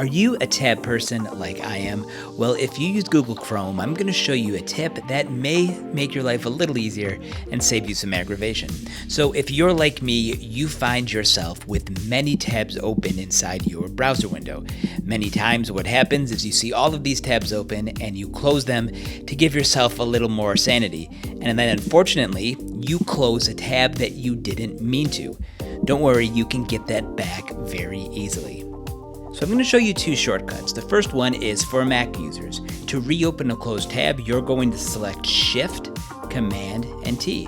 Are you a tab person like I am? Well, if you use Google Chrome, I'm going to show you a tip that may make your life a little easier and save you some aggravation. So if you're like me, you find yourself with many tabs open inside your browser window. Many times what happens is you see all of these tabs open and you close them to give yourself a little more sanity. And then unfortunately, you close a tab that you didn't mean to. Don't worry, you can get that back very easily. So I'm going to show you two shortcuts. The first one is for Mac users. To reopen a closed tab, you're going to select Shift, Command, and T.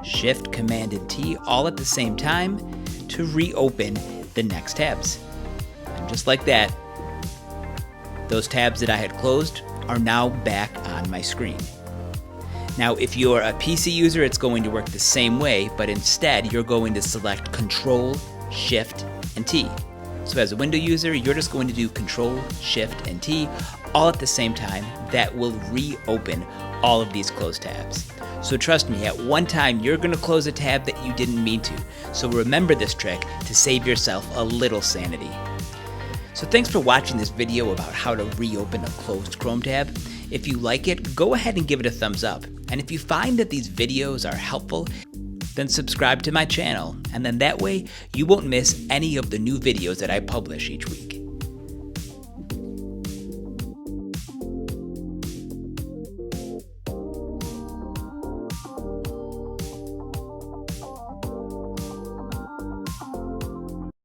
Shift, Command, and T all at the same time to reopen the next tabs. And just like that, those tabs that I had closed are now back on my screen. Now, if you're a PC user, it's going to work the same way, but instead you're going to select Ctrl, Shift, and T. So as a window user, you're just going to do Ctrl, Shift, and T all at the same time. That will reopen all of these closed tabs. So trust me, at one time, you're going to close a tab that you didn't mean to. So remember this trick to save yourself a little sanity. So thanks for watching this video about how to reopen a closed Chrome tab. If you like it, go ahead and give it a thumbs up. And if you find that these videos are helpful, then subscribe to my channel, and then that way you won't miss any of the new videos that I publish each week.